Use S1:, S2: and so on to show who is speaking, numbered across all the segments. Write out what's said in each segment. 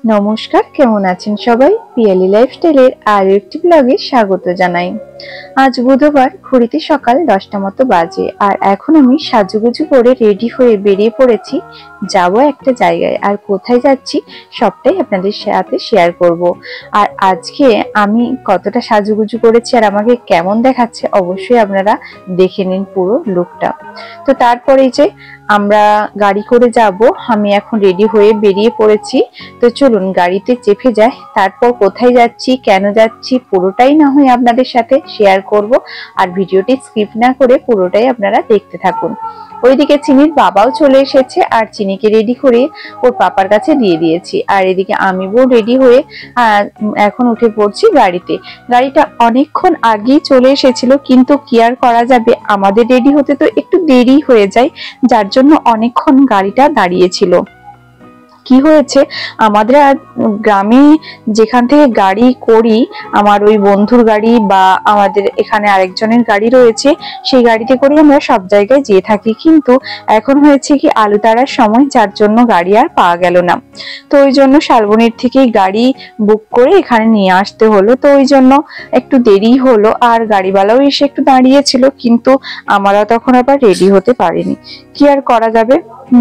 S1: নমস্কার, কেমন আছেন সবাই? পিয়ালি লাইফস্টাইলের আরো একটি ব্লগে স্বাগত জানাই। আজ বুধবার, ঘড়িতে সকাল 10টা মতো বাজে, আর এখন আমি সাজুগুজু করে রেডি হয়ে বেরিয়ে পড়েছি। যাব একটা জায়গায়, আর কোথায় যাচ্ছি সবটাই আপনাদের সাথে শেয়ার করব। আর আজকে আমি কতটা সাজুগুজু করেছি আর আমাকে কেমন দেখাচ্ছে অবশ্যই আপনারা দেখে নিন পুরো লুকটা। তো তারপরে যে আমরা গাড়ি করে যাব, আমি এখন রেডি হয়ে বেরিয়ে পড়েছি। তো চলুন গাড়িতে চেপে যাই, তারপর কোথায় যাচ্ছি, কেন যাচ্ছি পুরোটাই না হয় আপনাদের সাথে শেয়ার করব। আর ভিডিওটি স্কিপ না করে পুরোটাই আপনারা দেখতে থাকুন। ওইদিকে চিনির বাবাও চলে এসেছে, আর চিনিকে রেডি করে ওর পাপার কাছে দিয়ে দিয়েছি। আর এদিকে আমি বোন রেডি হয়ে এখন উঠে পড়ছি গাড়িতে। গাড়িটা অনেকক্ষণ আগেই চলে এসেছিল, কিন্তু কি আর করা যাবে, আমাদের রেডি হতে তো একটু দেরি হয়ে যায়, যার জন্য অনেকক্ষণ গাড়িটা দাঁড়িয়েছিল। কি হয়েছে, আমাদের গ্রামে যেখান থেকে গাড়ি করি, আমার ওই বন্ধুর গাড়ি বা আমাদের এখানে আরেকজনের গাড়ি রয়েছে, সেই গাড়িতে করে আমরা সব জায়গায় যেয়ে থাকি। কিন্তু এখন হয়েছে কি আলু তাড়ার সময়, যার জন্য গাড়ি আর পাওয়া গেল না। তো ওই জন্য শালবনির থেকেই গাড়ি বুক করে এখানে নিয়ে আসতে হলো। তো ওই জন্য একটু দেরি হলো, আর গাড়িওয়ালাও এসে একটু দাঁড়িয়েছিল, কিন্তু আমরা তখন আবার রেডি হতে পারিনি। কি আর করা যাবে,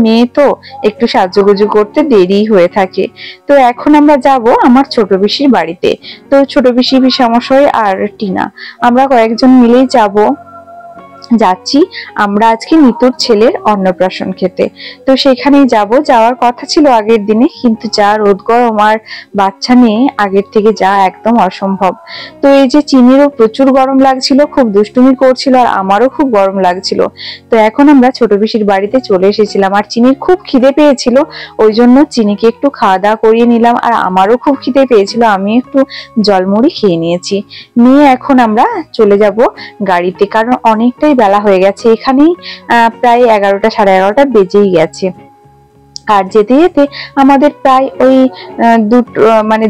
S1: মেয়ে তো একটু সাজুগুজু করতে দেরি হয়ে থাকে। তো এখন আমরা যাব আমার ছোট পিসির বাড়িতে। তো ছোট পিসি, পিসামশাই আর টিনা, আমরা কয়েকজন মিলেই যাচ্ছি আমরা আজকে নিতুর ছেলের অন্নপ্রাশন খেতে। তো সেখানেই যাওয়ার কথা ছিল আগের দিনে, কিন্তু যা রোদ গরম আর বাচ্চা নিয়ে আগের থেকে যা একদম অসম্ভব। তো এই যে চিনিরও প্রচুর গরম লাগছিল, খুব দুষ্টুমি করছিল, আর আমারও খুব গরম লাগছিল। তো এখন আমরা ছোট পিসির বাড়িতে চলে এসেছিলাম, আর চিনির খুব খিদে পেয়েছিল, ওই জন্য চিনিকে একটু খাওয়া দাওয়া করিয়ে নিলাম। আর আমারও খুব খিদে পেয়েছিল, আমি একটু জলমুড়ি খেয়ে নিয়েছি। নিয়ে এখন আমরা চলে যাব গাড়িতে, কারণ অনেকটাই বেলা হয়ে গেছে, এখানেই প্রায় 11টা সাড়ে 11টা বেজেই গেছে। আর যেতে যেতে আমাদের প্রায় ওই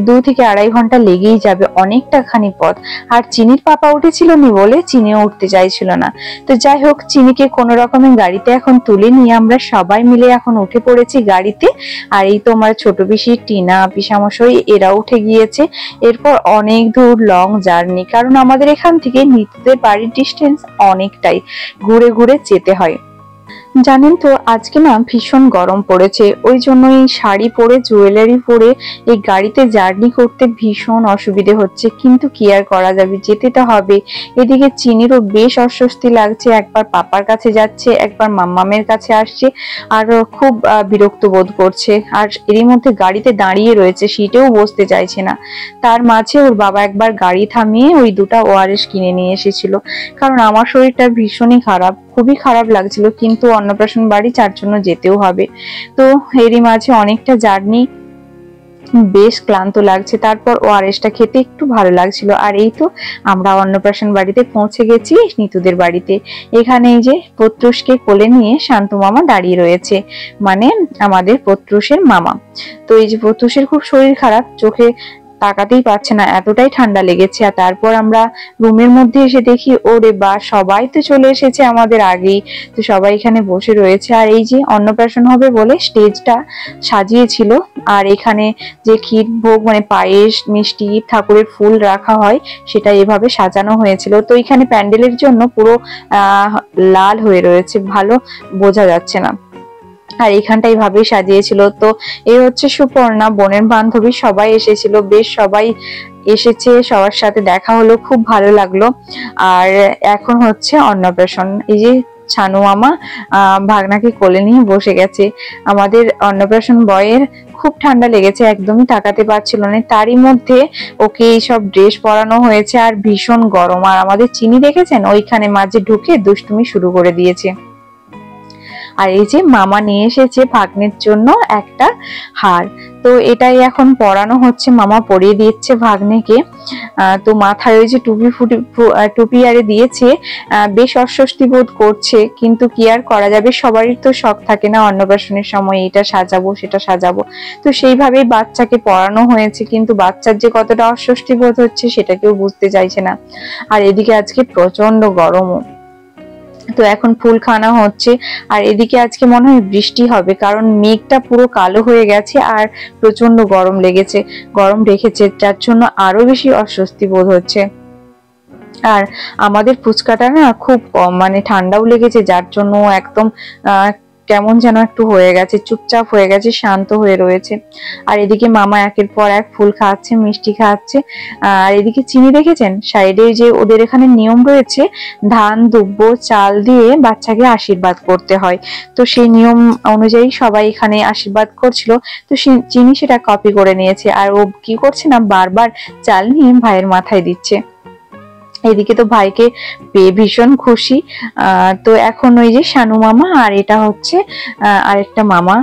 S1: 2 থেকে 2.5 ঘন্টা লেগেই যাবে, অনেকটা খানি পথ। আর চিনির পাপা উঠেছিল নি বলে চিনিও উঠতে চাইছিল না। তো যাই হোক, চিনিকে কোনো রকমে গাড়িতে এখন তুলে নিয়ে আমরা সবাই মিলে এখন উঠে পড়েছি গাড়িতে। আর এই তো আমার ছোট পিসি, টিনা, পিসামশাই এরা উঠে গিয়েছে। এরপর অনেক দূর লং জার্নি, কারণ আমাদের এখান থেকে নিতুদের বাড়ির ডিস্টেন্স অনেকটাই, ঘুরে ঘুরে যেতে হয়। জানেন তো, আজকে না ভীষণ গরম পড়েছে, ওই জন্য এই শাড়ি পরে জুয়েলারি পরে এই গাড়িতে জার্নি করতে ভীষণ অসুবিধে হচ্ছে, কিন্তু কি আর করা যাবে, যেতে তো হবে। এদিকে চিনিরও বেশ অস্বস্তি লাগছে, একবার পাপার কাছে যাচ্ছে, একবার মাম্মামের কাছে আসছে, আর খুব বিরক্ত বোধ করছে। আর এরই মধ্যে গাড়িতে দাঁড়িয়ে রয়েছে, সিটেও বসতে চাইছে না। তার মাঝে ওর বাবা একবার গাড়ি থামিয়ে ওই 2টা ORS কিনে নিয়ে এসেছিল, কারণ আমার শরীরটা ভীষণই খারাপ, খুবই খারাপ লাগছিল, কিন্তু অন্নপ্রাশন বাড়ি, যার জন্য যেতেও হবে। তো এরই মাঝে অনেকটা জার্নি, বেশ ক্লান্ত লাগছে, তারপর ORSটা খেতে একটু ভালো লাগছিল। আর এই তো আমরা অন্নপ্রাশন বাড়িতে পৌঁছে গেছি, নিতুদের বাড়িতে। এখানে এই যে প্রত্যুষকে কোলে নিয়ে শান্তু মামা দাঁড়িয়ে রয়েছে, মানে আমাদের প্রত্যুষের মামা। তো এই যে প্রত্যুষের খুব শরীর খারাপ, চোখে তাকাতেই পারছে না, এতটাই ঠান্ডা লেগেছে। আর তারপর আমরা রুমের মধ্যে এসে দেখি, ওরে বা, সবাই তো চলে এসেছে আমাদের আগেই। তো সবাই এখানে বসে রয়েছে, আর এই যে অন্নপ্রাশন হবে বলে স্টেজটা সাজিয়েছিল। আর এখানে যে ক্ষীর ভোগ, মানে পায়েস, মিষ্টি, ঠাকুরের ফুল রাখা হয়, সেটা এভাবে সাজানো হয়েছিল। তো এখানে প্যান্ডেলের জন্য পুরো লাল হয়ে রয়েছে, ভালো বোঝা যাচ্ছে না। আর এখানটা এইভাবেই সাজিয়েছিল। তো এই হচ্ছে সুপর্ণা, বোনের বান্ধবী, সবাই এসেছিল, বেশ সবাই এসেছে, সবার সাথে দেখা হলো, খুব ভালো লাগলো। আর এখন হচ্ছে অন্নপ্রাশন। এই যে ছানু মামা ভাগনাকে কোলে নিয়ে বসে গেছে। আমাদের অন্নপ্রাশন বয়ের খুব ঠান্ডা লেগেছে, একদমই তাকাতে পারছিল না, তারই মধ্যে ওকে এইসব ড্রেস পরানো হয়েছে, আর ভীষণ গরম। আর আমাদের চিনি দেখেছেন, ওইখানে মাঝে ঢুকে দুষ্টুমি শুরু করে দিয়েছে। আর এই যে মামা নিয়ে এসেছে ভাগ্নের জন্য একটা হার, তো এটাই এখন পরানো হচ্ছে, মামা পরিয়ে দিচ্ছে ভাগ্নেকে। তো মাথায় ওই যে টুপি আরে দিয়েছে, বেশ অস্বস্তি বোধ করছে, কিন্তু কি আর করা যাবে, সবারই তো শখ থাকে না অন্নপ্রাশনের সময় এটা সাজাবো সেটা সাজাবো। তো সেইভাবেই বাচ্চাকে পরানো হয়েছে, কিন্তু বাচ্চার যে কতটা অস্বস্তি বোধ হচ্ছে সেটা কেউ বুঝতে চাইছে না। আর এদিকে আজকে প্রচন্ড গরমও, তো এখন ফুল খাওয়ানো হচ্ছে। আর এদিকে আজকে মনে হয় বৃষ্টি হবে, কারণ মেঘটা পুরো কালো হয়ে গেছে আর প্রচন্ড গরম রেখেছে, যার জন্য আরো বেশি অস্বস্তি বোধ হচ্ছে। আর আমাদের ফুচকাটা না খুব মানে ঠান্ডাও লেগেছে, যার জন্য একদম কেমন যেন একটু হয়ে গেছে, চুপচাপ হয়ে গেছে, শান্ত হয়ে রয়েছে। আর এদিকে মামা একের পর এক ফুল খাওয়াচ্ছে, মিষ্টি খাওয়াচ্ছে। আর এদিকে চিনি দেখেছেন সাইডে, যে ওদের এখানে নিয়ম রয়েছে ধান দুব্য চাল দিয়ে বাচ্চাকে আশীর্বাদ করতে হয়। তো সেই নিয়ম অনুযায়ী সবাই এখানে আশীর্বাদ করছিল। তো চিনি সেটা কপি করে নিয়েছে, আর ও কি করছে না, বারবার চাল নিয়ে ভাইয়ের মাথায় দিচ্ছে। এদিকে তো ভাইকে পেয়ে ভীষণ খুশি। তো এখন ওই যে শানু মামা আর এটা হচ্ছে আরেকটা মামা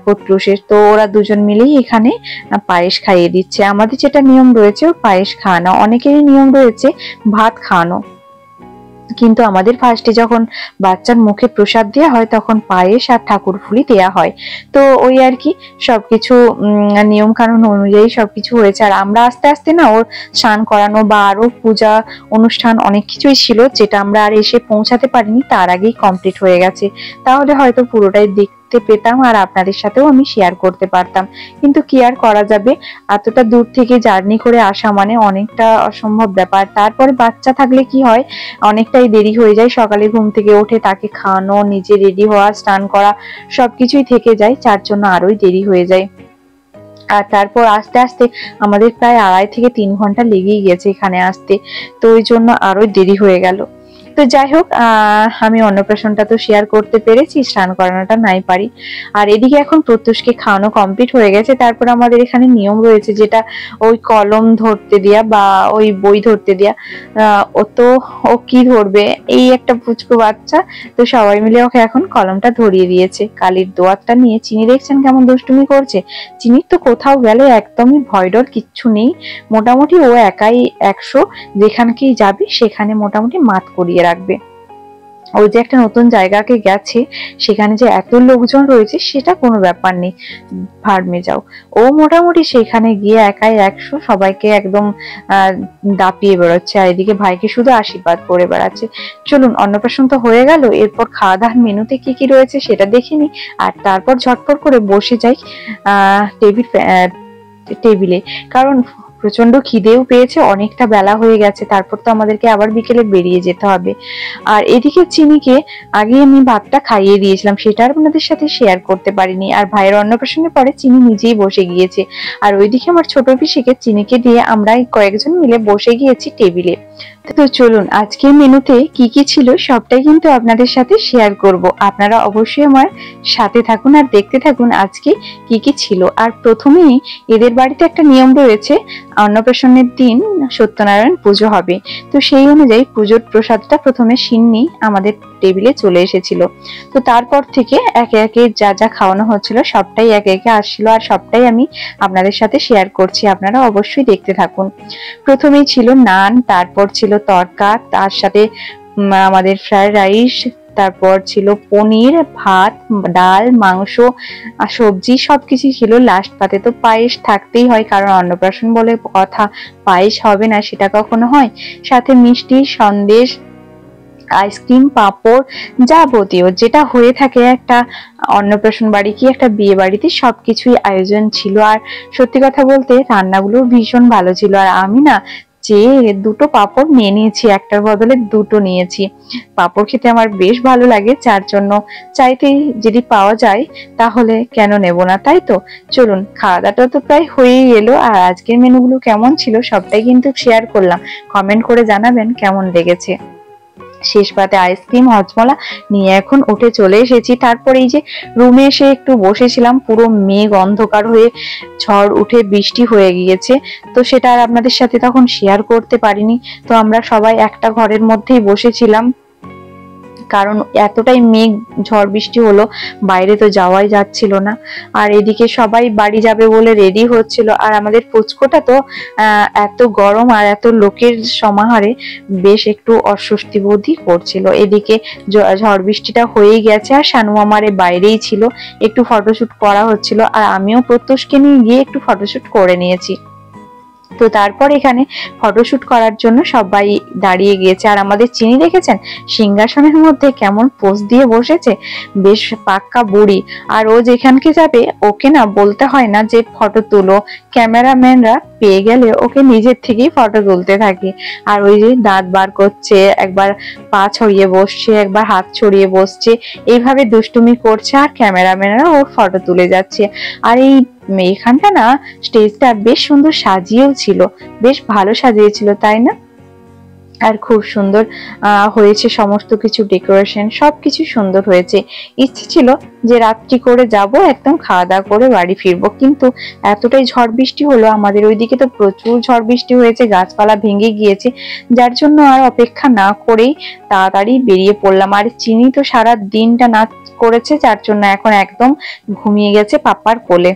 S1: পট্রুষের, তো ওরা দুজন মিলেই এখানে পায়েস খাইয়ে দিচ্ছে। আমাদের যেটা নিয়ম রয়েছে পায়েস খাওয়ানো, অনেকেরই নিয়ম রয়েছে ভাত খাওয়ানো, কিন্তু আমাদের ফার্স্টে যখন বাচ্চার মুখে প্রসাদ দেওয়া হয় তখন পায়েস আর ঠাকুর ফুলি দেওয়া হয়। তো ওই আর কি সবকিছু নিয়ম কানুন অনুযায়ী সবকিছু হয়েছে। আর আমরা আস্তে আস্তে না ওর স্নান করানো বা আরো পূজা অনুষ্ঠান অনেক কিছুই ছিল, যেটা আমরা আর এসে পৌঁছাতে পারিনি, তার আগেই কমপ্লিট হয়ে গেছে। তাহলে হয়তো পুরোটাই পেতাম আর আপনাদের সাথেও আমি শেয়ার করতে পারতাম, কিন্তু কি আর করা যাবে, এতটা দূর থেকে জার্নি করে আসা মানে অনেকটা অসম্ভব ব্যাপার। তারপরে বাচ্চা থাকলে কি হয়, অনেকটাই দেরি হয়ে যায়, সকালে ঘুম থেকে উঠে তাকে খাওয়ানো, নিজে রেডি হওয়া, স্নান করা সবকিছুই থেকে যায়, যার জন্য আরোই দেরি হয়ে যায়। আর তারপর আস্তে আস্তে আমাদের প্রায় 2.5 থেকে 3 ঘন্টা লেগেই গেছে এখানে আসতে, তো ওই জন্য আরো দেরি হয়ে গেল। তো যাই হোক, আমি অন্নপ্রাশনটা তো শেয়ার করতে পেরেছি, স্নান করানোটা নাই পারি। আর এদিকে এখন প্রত্যুষকে খাওয়ানো কমপ্লিট হয়ে গেছে। তারপর আমাদের এখানে নিয়ম রয়েছে যেটা ওই কলম ধরতে দেয়া বা ওই বই ধরতে দেয়া। ও কি ধরবে, এই একটা পুচকু বাচ্চা, তো সবাই মিলে ওকে এখন কলমটা ধরিয়ে দিয়েছে। কালির দোয়াতটা নিয়ে চিনি দেখছেন কেমন দুষ্টুমি করছে। চিনির তো কোথাও গেলে একদমই ভয় ডর কিচ্ছু নেই, মোটামুটি ও একাই 100, যেখানকেই যাবে সেখানে মোটামুটি মাত করিয়ে রাখবে। ওই যে একটা নতুন জায়গাকে গেছে, সেখানে যে এত লোকজন রয়েছে সেটা কোনো ব্যাপার নেই, ভাড়মে যাও। ও মোটামুটি সেখানে গিয়ে একাই 100, সবাইকে একদম দাপিয়ে বেরোচ্ছে, আর এদিকে ভাইকে শুধু আশীর্বাদ করে বেড়াচ্ছে। চলুন, অন্নপ্রাশন তো হয়ে গেল, এরপর খাওয়া দাওয়ার মেনুতে কি কি রয়েছে সেটা দেখে নি, আর তারপর ঝটপট করে বসে যাই টেবিলে, কারণ প্রচন্ড খিদেও পেয়েছে, অনেকটা বেলা হয়ে গেছে, তারপর তো আমাদেরকে আবার বিকেলে বেরিয়ে যেতে হবে। আর এদিকে চিনিকে আগে আমি ভাতটা খাইয়ে দিয়েছিলাম, সেটা আর আপনাদের সাথে শেয়ার করতে পারিনি। আর ভাইয়ের অন্নপ্রাশনের পরে চিনি নিজেই বসে গিয়েছে, আর ওইদিকে আমার ছোট পিসিকে চিনিকে দিয়ে আমরা কয়েকজন মিলে বসে গিয়েছি টেবিলে। তো চলুন, আজকের মেনুতে কি কি ছিল সবটাই কিন্তু আপনাদের সাথে শেয়ার করব, আপনারা অবশ্যই আমার সাথে থাকুন আর দেখতে থাকুন আজকে কি কি ছিল। আর প্রথমেই এদের বাড়িতে একটা নিয়ম রয়েছে, অন্নপ্রাশনের দিন সত্যনারায়ণ পুজো হবে, তো সেই অনুযায়ী পুজোর প্রসাদটা প্রথমে সিন্নি আমাদের টেবিলে চলে এসেছিল। তো তারপর থেকে একে একে যা যা খাওয়ানো হচ্ছিল সবটাই একে একে আসছিল, আর সবটাই আমি আপনাদের সাথে শেয়ার করছি, আপনারা অবশ্যই দেখতে থাকুন। প্রথমেই ছিল নান, তারপর ছিল তড়কা, তার সাথে আমাদের ফ্রাইড রাইস, তারপর ছিল পনির, ভাত, ডাল, মাংস আর সবজি সবকিছু ছিল। লাস্ট পাতে তো পায়েস থাকতেই হয়, কারণ অন্নপ্রাশন বলে কথা, পায়েস হবে না সেটা কখনো হয়। সাথে মিষ্টি, সন্দেশ, আইসক্রিম, পাঁপড়, যাবতীয় যেটা হয়ে থাকে একটা অন্নপ্রাশন বাড়ি কি একটা বিয়ে বাড়িতে, সবকিছুই আয়োজন ছিল। আর সত্যি কথা বলতে রান্নাগুলো ভীষণ ভালো ছিল। আর আমি না যে 2টো পাঁপড় নিয়ে নিয়েছি, একটার বদলে 2টো নিয়েছি। পাঁপড় খেতে আমার বেশ ভালো লাগে, যার জন্য চাইতেই যদি পাওয়া যায় তাহলে কেন নেব না, তাই তো। চলুন, খাওয়া দাওয়াটা তো প্রায় হয়েই এলো, আর আজকের মেনুগুলো কেমন ছিল সবটাই কিন্তু শেয়ার করলাম, কমেন্ট করে জানাবেন কেমন লেগেছে। শেষ পাতে আইসক্রিম, হজমলা নিয়ে এখন উঠে চলে এসেছি। তারপর এই যে রুমে এসে একটু বসেছিলাম, পুরো মেঘ অন্ধকার হয়ে ঝড় উঠে বৃষ্টি হয়ে গিয়েছে, তো সেটা আর আপনাদের সাথে তখন শেয়ার করতে পারিনি। তো আমরা সবাই একটা ঘরের মধ্যেই বসেছিলাম, কারণ এতটাই মেঘ ঝড় বৃষ্টি হলো, বাইরে তো যাওয়াই যাচ্ছিল না। আর এদিকে সবাই বাড়ি যাবে বলে রেডি হচ্ছিল, আর আমাদের পুচকোটা তো এত গরম আর এত লোকের সমাহারে বেশ একটু অস্বস্তি বোধই করছিল। এদিকে ঝড় বৃষ্টিটা হয়েই গেছে, আর শানু মামারে বাইরেই ছিল, একটু ফটোশুট করা হচ্ছিল, আর আমিও প্রত্যুষকে নিয়ে গিয়ে একটু ফটোশুট করে নিয়েছি। তো তারপর এখানে ফটোশুট করার জন্য সবাই দাঁড়িয়ে গিয়েছে। আর আমাদের চিনি দেখেছেন সিংহাসনের মধ্যে কেমন পোজ দিয়ে বসেছে, বেশ পাক্কা বুড়ি। আর ও যেখানকে যাবে ওকে না বলতে হয় না যে ফটো তুলো, ক্যামেরাম্যানরা পেয়ে গেলে ওকে নিজের থেকেই ফটো তুলতে থাকে। আর ওই যে দাঁত বার করছে, একবার পা ছড়িয়ে বসছে, একবার হাত ছড়িয়ে বসছে, এইভাবে দুষ্টুমি করছে আর ক্যামেরাম্যানরা ওর ফটো তুলে যাচ্ছে। আর এখানটা না স্টেজটা বেশ সুন্দর সাজিয়েও ছিল, বেশ ভালো সাজিয়েছিল তাই না? আর খুব সুন্দর হয়েছে সমস্ত কিছু, ডেকোরেশন সবকিছু সুন্দর হয়েছে। ইচ্ছে ছিল যে রাত্রি করে যাব, একদম খাওয়া দাওয়া করে বাড়ি ফিরবো, কিন্তু এতটাই ঝড় বৃষ্টি হলো, আমাদের ওইদিকে তো প্রচুর ঝড় বৃষ্টি হয়েছে, গাছপালা ভেঙে গিয়েছে, যার জন্য আর অপেক্ষা না করেই তাড়াতাড়ি বেরিয়ে পড়লাম। আর চিনি তো সারা দিনটা নাচ করেছে, যার জন্য এখন একদম ঘুমিয়ে গেছে পাপার কোলে।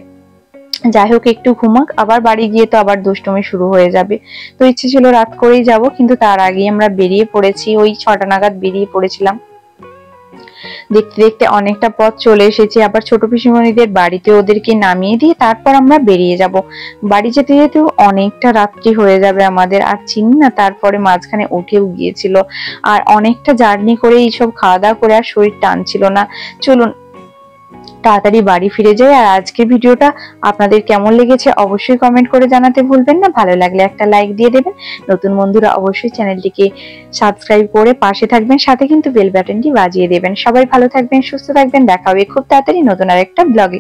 S1: যাই হোক একটু ঘুমাক, আবার বাড়ি গিয়ে তো আবার দুষ্টুমি শুরু হয়ে যাবে। তো ইচ্ছে ছিল রাত করেই যাব, কিন্তু তার আগেই আমরা বেরিয়ে পড়েছি, ওই 6টা নাগাদ বেরিয়ে পড়েছিলাম। দেখতে দেখতে অনেকটা পথ চলে এসেছি, আবার ছোট পিসিমণিদের বাড়িতে ওদেরকে নামিয়ে দিয়ে তারপর আমরা বেরিয়ে যাব। বাড়ি যেতে যেতে অনেকটা রাত্রি হয়ে যাবে আমাদের। আর চিনি না তারপরে মাঝখানে উঠেও গিয়েছিল, আর অনেকটা জার্নি করে এইসব খাওয়া দাওয়া করে আর শরীর টানছিল না। চলুন তাড়াতাড়ি বাড়ি ফিরে যাই। আর আজকের ভিডিওটা আপনাদের কেমন লেগেছে অবশ্যই কমেন্ট করে জানাতে ভুলবেন না। ভালো লাগলে একটা লাইক দিয়ে দেবেন। নতুন বন্ধুরা অবশ্যই চ্যানেলটিকে সাবস্ক্রাইব করে পাশে থাকবেন, সাথে কিন্তু বেল বাটনটি বাজিয়ে দেবেন। সবাই ভালো থাকবেন, সুস্থ থাকবেন, দেখা হবে খুব তাড়াতাড়ি নতুন আরেকটা ব্লগে।